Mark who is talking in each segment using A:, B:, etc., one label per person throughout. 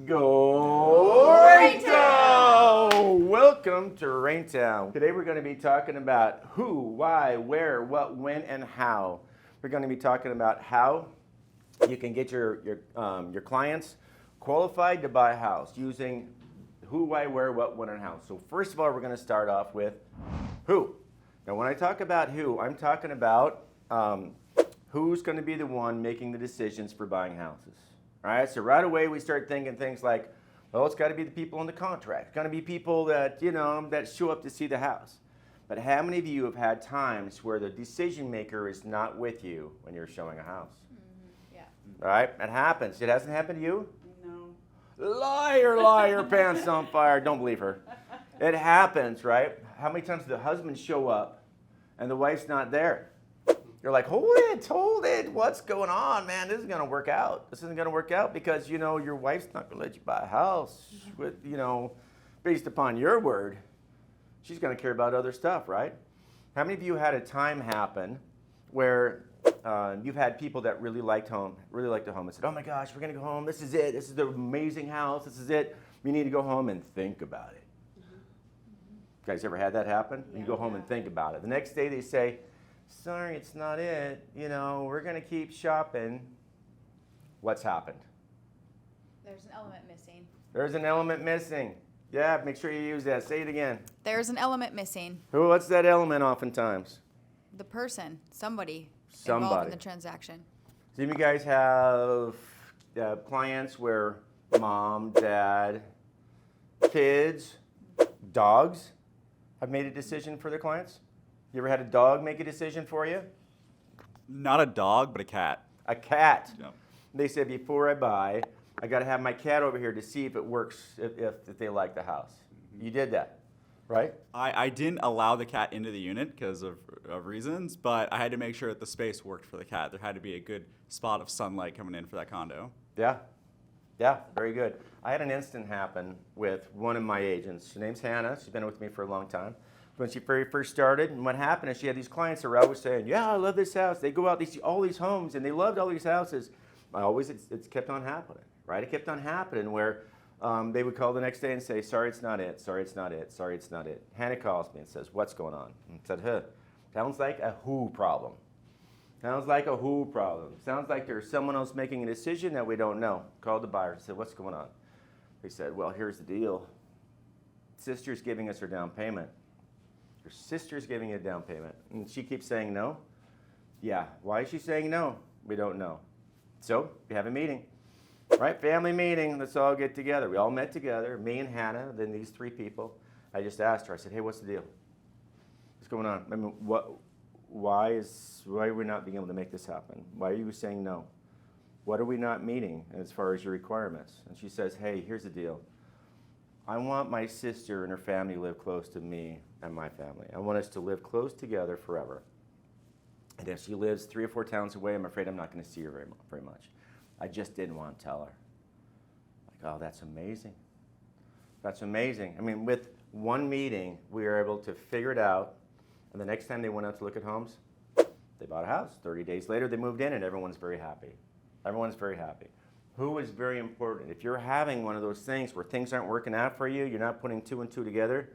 A: go Raintown! Welcome to Raintown. Today we're going to be talking about who, why, where, what, when, and how. We're going to be talking about how you can get your clients qualified to buy a house using who, why, where, what, when, and how. So first of all, we're going to start off with who. Now when I talk about who, I'm talking about who's going to be the one making the decisions for buying houses. All right, so right away we start thinking things like, well, it's got to be the people on the contract. It's got to be people that, that show up to see the house. But how many of you have had times where the decision maker is not with you when you're showing a house?
B: Mm-hmm. Yeah.
A: All right, it happens. It hasn't happened to you?
B: No.
A: Liar, liar, pants on fire. Don't believe her. It happens, right? How many times do the husbands show up and the wife's not there? You're like, hold it. What's going on, man? This isn't going to work out. This isn't going to work out because, your wife's not going to let you buy a house with, based upon your word. She's going to care about other stuff, right? How many of you had a time happen where you've had people that really liked the home and said, oh my gosh, we're going to go home. This is it. This is the amazing house. This is it. We need to go home and think about it. You guys ever had that happen? You go home and think about it. The next day they say, sorry, it's not it. We're going to keep shopping. What's happened?
B: There's an element missing.
A: There's an element missing. Yeah, make sure you use that. Say it again.
B: There's an element missing.
A: What's that element oftentimes?
B: The person, somebody involved in the transaction.
A: So you guys have clients where mom, dad, kids, dogs have made a decision for their clients? You ever had a dog make a decision for you?
C: Not a dog, but a cat.
A: A cat.
C: Yep.
A: They said, before I buy, I got to have my cat over here to see if it works, if they like the house. Mm-hmm. You did that, right?
C: I didn't allow the cat into the unit because of reasons, but I had to make sure that the space worked for the cat. There had to be a good spot of sunlight coming in for that condo.
A: Yeah, very good. I had an incident happen with one of my agents. Her name's Hannah. She's been with me for a long time. When she very first started, and what happened is she had these clients that were always saying, yeah, I love this house. They go out, they see all these homes, and they loved all these houses. It's kept on happening, right? It kept on happening where they would call the next day and say, sorry, it's not it, sorry, it's not it, sorry, it's not it. Hannah calls me and says, what's going on? And I said, sounds like a who problem. Sounds like a who problem. Sounds like there's someone else making a decision that we don't know. Called the buyer and said, what's going on? They said, well, here's the deal. Sister's giving us her down payment. Her sister's giving you a down payment. And she keeps saying no. Yeah, why is she saying no? We don't know. So we have a meeting, right? Family meeting, let's all get together. We all met together, me and Hannah, then these three people. I just asked her, I said, hey, what's the deal? What's going on? I mean, why are we not being able to make this happen? Why are you saying no? What are we not meeting as far as your requirements? And she says, hey, here's the deal. I want my sister and her family to live close to me and my family. I want us to live close together forever. And if she lives 3 or 4 towns away, I'm afraid I'm not going to see her very much. I just didn't want to tell her. Like, oh, that's amazing. That's amazing. I mean, with one meeting, we were able to figure it out. And the next time they went out to look at homes, they bought a house. 30 days later, they moved in, and everyone's very happy. Everyone's very happy. Who is very important? If you're having one of those things where things aren't working out for you, you're not putting 2 and 2 together,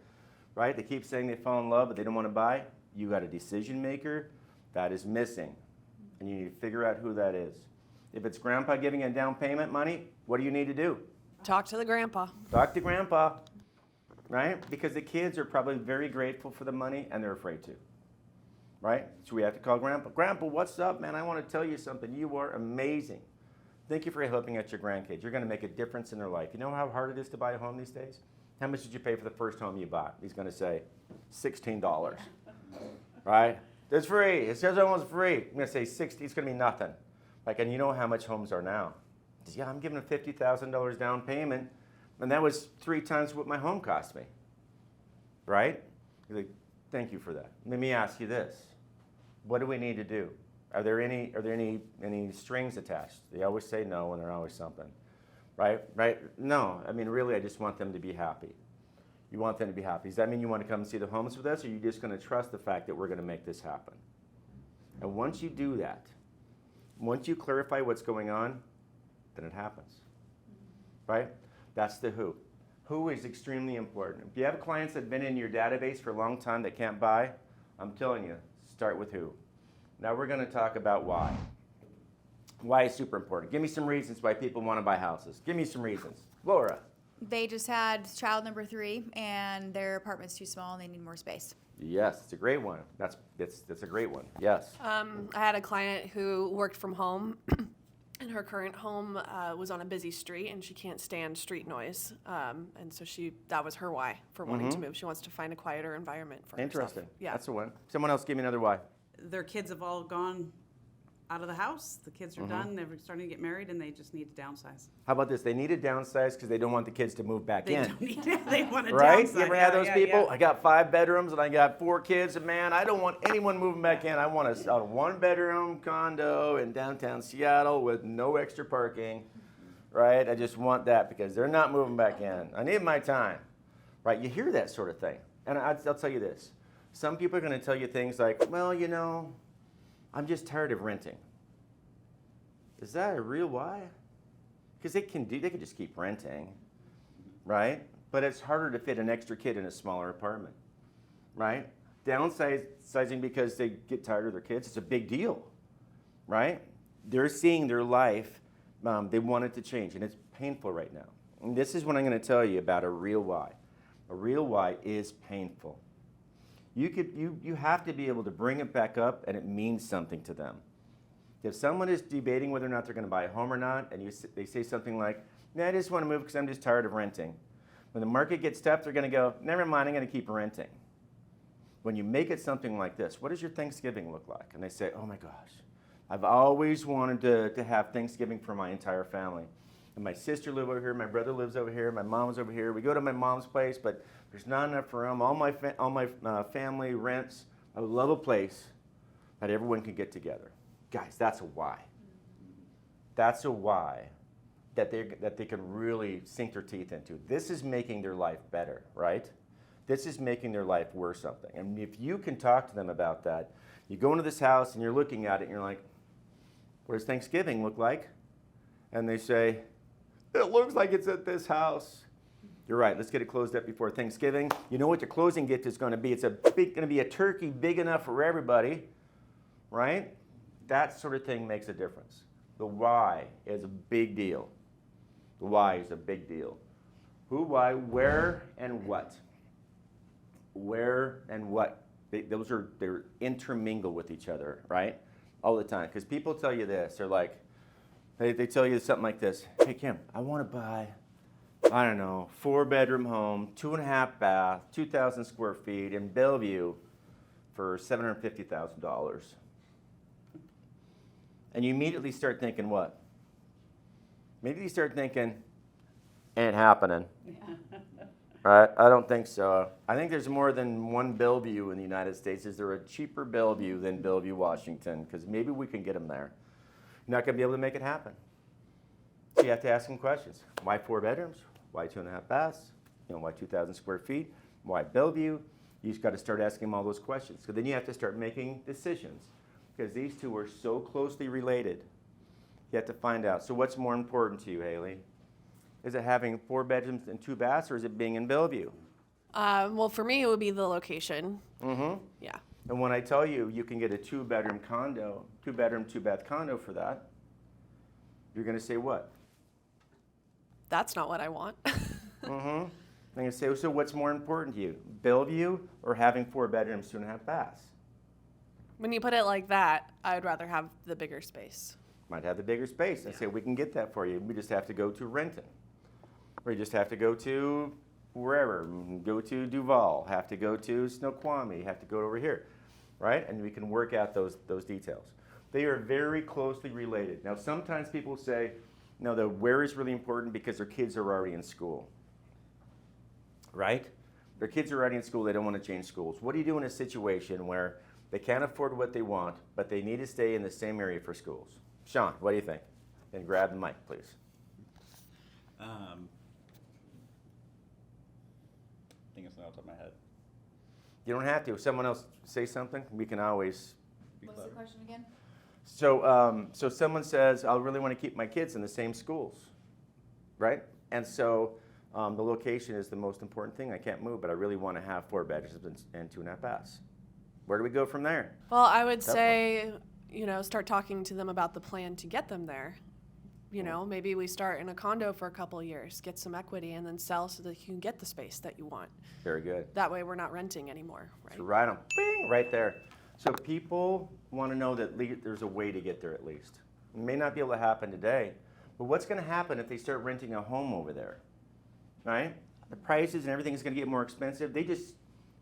A: right? They keep saying they fall in love, but they don't want to buy. You got a decision maker that is missing, and you need to figure out who that is. If it's grandpa giving a down payment money, what do you need to do?
D: Talk to the grandpa.
A: Talk to grandpa, right? Because the kids are probably very grateful for the money, and they're afraid to, right? So we have to call grandpa. Grandpa, what's up, man? I want to tell you something. You are amazing. Thank you for helping out your grandkids. You're going to make a difference in their life. You know how hard it is to buy a home these days? How much did you pay for the first home you bought? He's going to say $16, right? It's free. It says almost free. I'm going to say 60. It's going to be nothing. Like, and you know how much homes are now. Says, yeah, I'm giving a $50,000 down payment, and that was 3 times what my home cost me, right? You're like, thank you for that. Let me ask you this: what do we need to do? Are there any strings attached? They always say no, and there's always something, right? No, I mean, really, I just want them to be happy. You want them to be happy. Does that mean you want to come and see the homes with us, or are you just going to trust the fact that we're going to make this happen? And once you do that, once you clarify what's going on, then it happens, right? That's the who. Who is extremely important. If you have clients that have been in your database for a long time that can't buy, I'm telling you, start with who. Now we're going to talk about why. Why is super important. Give me some reasons why people want to buy houses. Give me some reasons. Laura.
B: They just had child number 3, and their apartment's too small, and they need more space.
A: Yes, it's a great one. That's a great one. Yes.
D: I had a client who worked from home, and her current home was on a busy street, and she can't stand street noise. And so that was her why for wanting to move. She wants to find a quieter environment for herself.
A: Interesting.
D: Yeah.
A: That's the one. Someone else give me another why.
E: Their kids have all gone out of the house. The kids are done. They're starting to get married, and they just need to downsize.
A: How about this? They need to downsize because they don't want the kids to move back
E: They
A: in.
E: don't need to, they want to
A: Right?
E: downsize.
A: You ever had those
E: Yeah,
A: people?
E: yeah.
A: I got 5 bedrooms and I got 4 kids, and man, I don't want anyone moving back in. I want a 1-bedroom condo in downtown Seattle with no extra parking, right? I just want that because they're not moving back in. I need my time, right? You hear that sort of thing. And I'll tell you this. Some people are going to tell you things like, well, you know, I'm just tired of renting. Is that a real why? Because they can just keep renting, right? But it's harder to fit an extra kid in a smaller apartment, right? Downsizing because they get tired of their kids, it's a big deal, right? They're seeing their life, they want it to change, and it's painful right now. And this is what I'm going to tell you about a real why. A real why is painful. You have to be able to bring it back up, and it means something to them. If someone is debating whether or not they're going to buy a home or not, and they say something like, "Nah, I just want to move because I'm just tired of renting." When the market gets tough, they're going to go, "Never mind, I'm going to keep renting." When you make it something like this, what does your Thanksgiving look like? And they say, "Oh my gosh, I've always wanted to have Thanksgiving for my entire family. And my sister lives over here, my brother lives over here, my mom's over here. We go to my mom's place, but there's not enough room. All my family rents. I would love a place that everyone can get together." Guys, that's a why. That's a why that they can really sink their teeth into. This is making their life better, right? This is making their life worth something. And if you can talk to them about that, you go into this house and you're looking at it and you're like, "What does Thanksgiving look like?" And they say, "It looks like it's at this house." You're right, let's get it closed up before Thanksgiving. You know what the closing gift is going to be? It's going to be a turkey big enough for everybody, right? That sort of thing makes a difference. The why is a big deal. The why is a big deal. Who, why, where, and what. Where and what. They're intermingled with each other, right? All the time. Because people tell you this. They're like, they tell you something like this. "Hey, Kim, I want to buy, I don't know, 4-bedroom home, 2.5 bath, 2,000 square feet in Bellevue for $750,000. And you immediately start thinking what? Maybe you start thinking, "Ain't happening." Right? I don't think so. I think there's more than one Bellevue in the United States. Is there a cheaper Bellevue than Bellevue, Washington? Because maybe we can get them there. You're not going to be able to make it happen. So you have to ask some questions. Why 4 bedrooms? Why 2.5 baths? Why 2,000 square feet? Why Bellevue? You just got to start asking them all those questions. So then you have to start making decisions. Because these two are so closely related. You have to find out. So what's more important to you, Haley? Is it having 4 bedrooms and 2 baths, or is it being in Bellevue?
D: Well, for me, it would be the location.
A: Mm-hmm.
D: Yeah.
A: And when I tell you you can get a 2-bedroom condo, 2-bedroom, 2-bath condo for that, you're going to say what?
D: That's not what I want.
A: Mm-hmm. I'm going to say, so what's more important to you? Bellevue or having 4 bedrooms, 2.5 baths?
D: When you put it like that, I would rather have the bigger space.
A: Might have the bigger space. I say, we can get that for you. We just have to go to Renton. Or you just have to go to wherever. Go to Duval. Have to go to Snoqualmie. Have to go over here. Right? And we can work out those details. They are very closely related. Now, sometimes people say, no, the where is really important because their kids are already in school. Right? Their kids are already in school. They don't want to change schools. What do you do in a situation where they can't afford what they want, but they need to stay in the same area for schools? Sean, what do you think? And grab the mic, please.
C: I think it's not off the top of my head.
A: You don't have to. If someone else say something, we can always be
B: What's the
A: clever.
B: question again?
A: So someone says, I really want to keep my kids in the same schools, right? And so the location is the most important thing. I can't move, but I really want to have 4 bedrooms and 2.5 baths. Where do we go from there?
D: Well, I would
A: Tough
D: say, start talking to them about the plan to get them there. Maybe we start in a condo for a couple of years, get some equity, and then sell so that you can get the space that you want.
A: Very good.
D: That way we're not renting anymore, right?
A: So right on, bing, right there. So people want to know that there's a way to get there at least. It may not be able to happen today, but what's going to happen if they start renting a home over there, right? The prices and everything is going to get more expensive. They just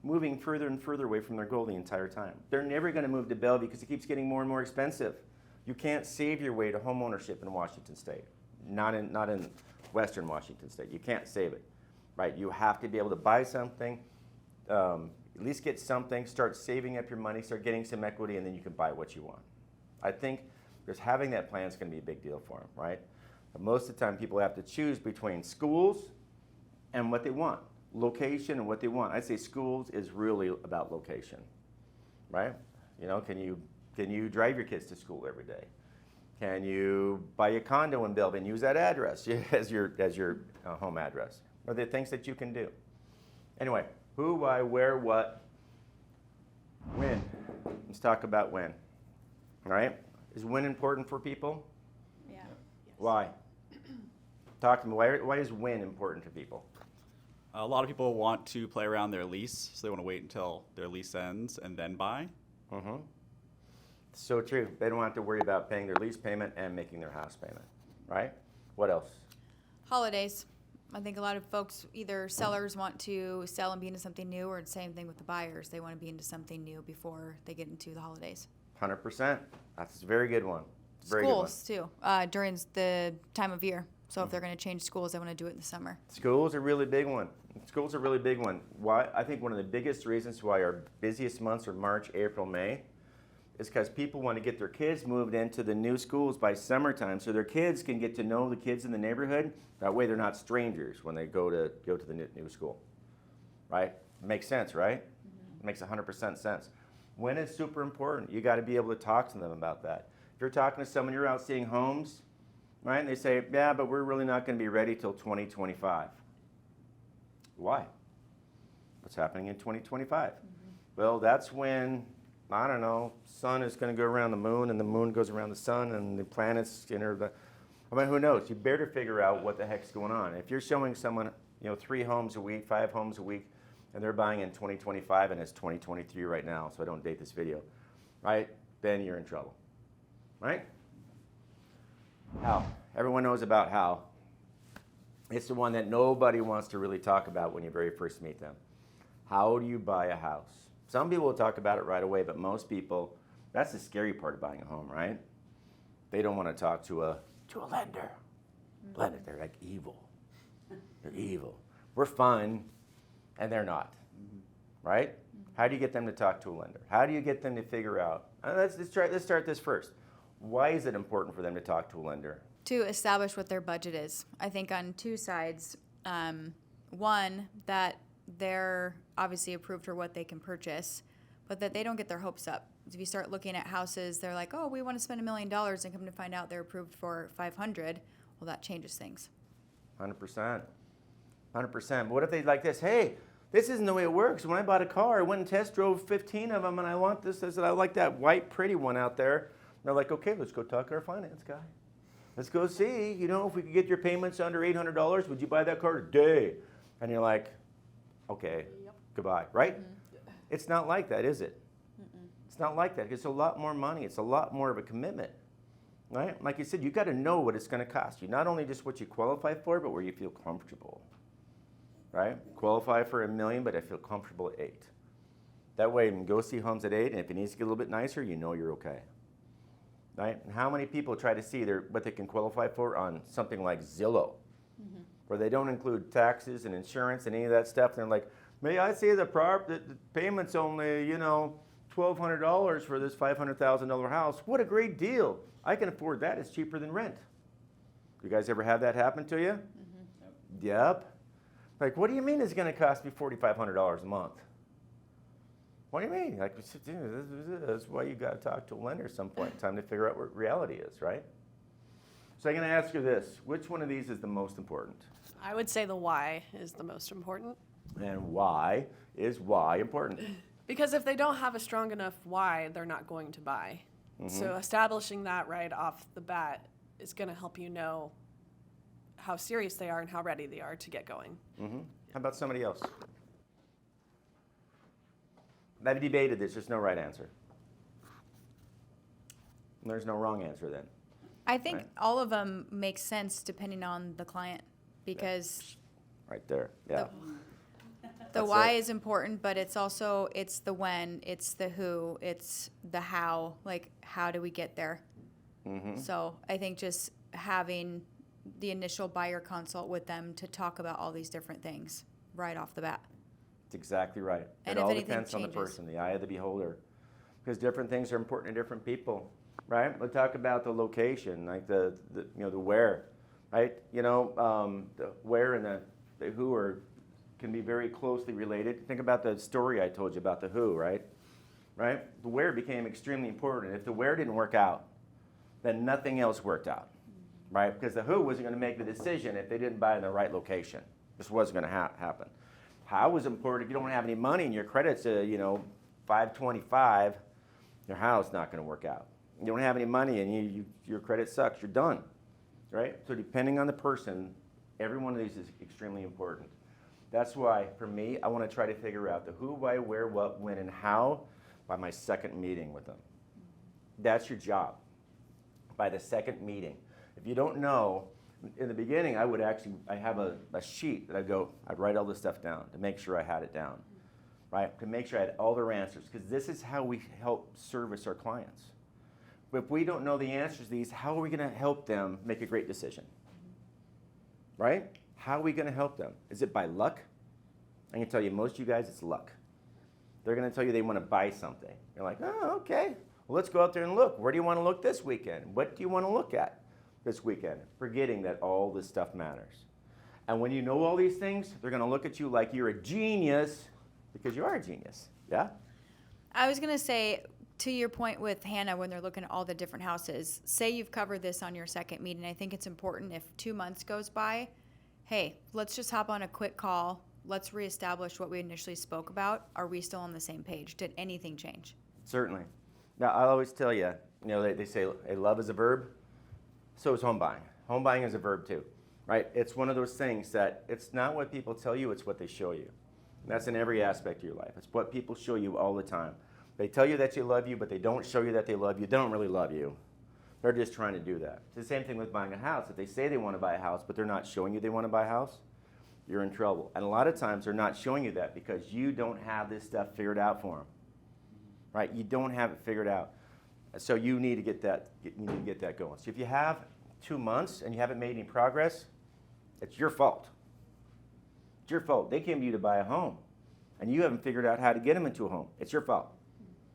A: moving further and further away from their goal the entire time. They're never going to move to Bellevue because it keeps getting more and more expensive. You can't save your way to home ownership in Washington State, not in Western Washington State. You can't save it, right? You have to be able to buy something, at least get something, start saving up your money, start getting some equity, and then you can buy what you want. I think because having that plan is going to be a big deal for them, right? But most of the time, people have to choose between schools and what they want, location and what they want. I'd say schools is really about location, right? Can you drive your kids to school every day? Can you buy a condo in Bellevue and use that address as your home address? Are there things that you can do? Anyway, who, why, where, what, when. Let's talk about when. All right? Is when important for people?
B: Yeah.
A: Why? Talk to me. Why is when important to people?
C: A lot of people want to play around their lease, so they want to wait until their lease ends and then buy.
A: Mm-hmm. So true. They don't have to worry about paying their lease payment and making their house payment, right? What else?
B: Holidays. I think a lot of folks, either sellers want to sell and be into something new, or the same thing with the buyers. They want to be into something new before they get into the holidays.
A: 100%. That's a very good one. Very good one.
B: Schools, too, during the time of year. So if they're going to change schools, they want to do it in the summer.
A: School's a really big one. School's a really big one. Why? I think one of the biggest reasons why our busiest months are March, April, May is because people want to get their kids moved into the new schools by summertime so their kids can get to know the kids in the neighborhood. That way they're not strangers when they go to the new school, right? Makes sense, right? Mm-hmm. Makes 100% sense. When it's super important, you got to be able to talk to them about that. If you're talking to someone, you're out seeing homes, right? And they say, yeah, but we're really not going to be ready till 2025. Why? What's happening in 2025? Mm-hmm. Well, that's when, I don't know, sun is going to go around the moon and the moon goes around the sun and the planets enter the, who knows? You better figure out what the heck's going on. If you're showing someone, 3 homes a week, 5 homes a week, and they're buying in 2025 and it's 2023 right now, so I don't date this video, right? Then you're in trouble, right? How? Everyone knows about how. It's the one that nobody wants to really talk about when you very first meet them. How do you buy a house? Some people will talk about it right away, but most people, that's the scary part of buying a home, right? They don't want to talk to a lender. Lender, they're like evil. They're evil. We're fun, and they're not, right? How do you get them to talk to a lender? How do you get them to figure out? Let's start this first. Why is it important for them to talk to a lender?
B: To establish what their budget is. I think on 2 sides. One, that they're obviously approved for what they can purchase, but that they don't get their hopes up. If you start looking at houses, they're like, oh, we want to spend $1 million, and come to find out they're approved for $500,000. Well, that changes things.
A: 100%. 100%. But what if they like this? Hey, this isn't the way it works. When I bought a car, I went and test drove 15 of them, and I want this. I like that white, pretty one out there. And they're like, okay, let's go talk to our finance guy. Let's go see, if we could get your payments under $800, would you buy that car today? And you're like, okay, goodbye, right? Mm-hmm. It's not like that, is it? Mm-mm. It's not like that. It's a lot more money. It's a lot more of a commitment, right? Like you said, you got to know what it's going to cost you. Not only just what you qualify for, but where you feel comfortable, right? Qualify for $1 million, but I feel comfortable at $8 million. That way, you can go see homes at $8 million, and if it needs to get a little bit nicer, you're okay. Right? And how many people try to see what they can qualify for on something like Zillow, where they don't include taxes and insurance and any of that stuff? And they're like, may I say the payment's only, $1,200 for this $500,000 house. What a great deal. I can afford that. It's cheaper than rent. You guys ever have that happen to you? Mm-hmm. Yep. Like, what do you mean it's going to cost me $4,500 a month? What do you mean? Like, that's why you got to talk to a lender at some point in time to figure out what reality is, right? So I'm going to ask you this. Which one of these is the most important?
D: I would say the why is the most important.
A: And why is why important?
D: Because if they don't have a strong enough why, they're not going to buy. So establishing that right off the bat is going to help you know how serious they are and how ready they are to get going.
A: How about somebody else? I've debated this. There's no right answer. There's no wrong answer then.
B: I think
A: Right.
B: all of them make sense depending on the client because
A: Right there. Yeah.
B: the
A: That's
B: why
A: it.
B: is important, but it's also it's the when, it's the who, it's the how. Like, how do we get there? So I think just having the initial buyer consult with them to talk about all these different things right off the bat.
A: That's exactly right.
B: And
A: It
B: if
A: all
B: anything
A: depends on the
B: changes.
A: person, the eye of the beholder. Because different things are important to different people, right? Let's talk about the location, like the where, right? The where and the who can be very closely related. Think about the story I told you about the who, right? Right? The where became extremely important. If the where didn't work out, then nothing else worked out, right? Because the who wasn't going to make the decision if they didn't buy in the right location. This wasn't going to happen. How was important? If you don't have any money and your credit's 525, your house not going to work out. You don't have any money and your credit sucks. You're done, right? So depending on the person, every one of these is extremely important. That's why, for me, I want to try to figure out the who, why, where, what, when, and how by my second meeting with them. That's your job, by the second meeting. If you don't know, in the beginning, I have a sheet that I'd write all this stuff down to make sure I had it down, right? To make sure I had all their answers, because this is how we help service our clients. But if we don't know the answers to these, how are we going to help them make a great decision? Right? How are we going to help them? Is it by luck? I can tell you, most of you guys, it's luck. They're going to tell you they want to buy something. You're like, oh, okay. Well, let's go out there and look. Where do you want to look this weekend? What do you want to look at this weekend? Forgetting that all this stuff matters. And when you know all these things, they're going to look at you like you're a genius because you are a genius. Yeah?
B: I was going to say, to your point with Hannah, when they're looking at all the different houses, say you've covered this on your second meeting. I think it's important if 2 months goes by, hey, let's just hop on a quick call. Let's reestablish what we initially spoke about. Are we still on the same page? Did anything change?
A: Certainly. Now, I always tell you, they say, hey, love is a verb. So is home buying. Home buying is a verb too, right? It's one of those things that it's not what people tell you, it's what they show you. And that's in every aspect of your life. It's what people show you all the time. They tell you that they love you, but they don't show you that they love you. They don't really love you. They're just trying to do that. It's the same thing with buying a house. If they say they want to buy a house, but they're not showing you they want to buy a house, you're in trouble. And a lot of times they're not showing you that because you don't have this stuff figured out for them, right? You don't have it figured out. So you need to get that going. So if you have 2 months and you haven't made any progress, it's your fault. It's your fault. They came to you to buy a home, and you haven't figured out how to get them into a home. It's your fault.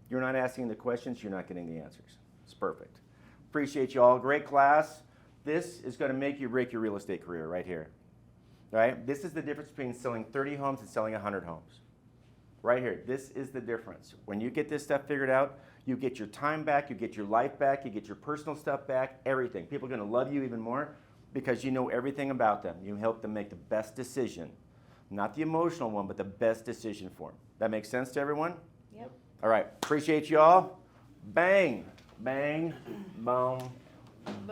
A: You're not asking the questions. You're not getting the answers. It's perfect. Appreciate you all. Great class. This is going to make you break your real estate career right here. Right? This is the difference between selling 30 homes and selling 100 homes. Right here. This is the difference. When you get this stuff figured out, you get your time back, you get your life back, you get your personal stuff back, everything. People are going to love you even more because you know everything about them. You help them make the best decision. Not the emotional one, but the best decision for them. That makes sense to everyone?
B: Yep.
A: All right. Appreciate you all. Bang, bang, boom,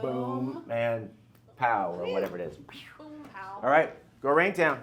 A: boom, and pow, or whatever it is.
D: Boom, pow.
A: All right. Go Raintown.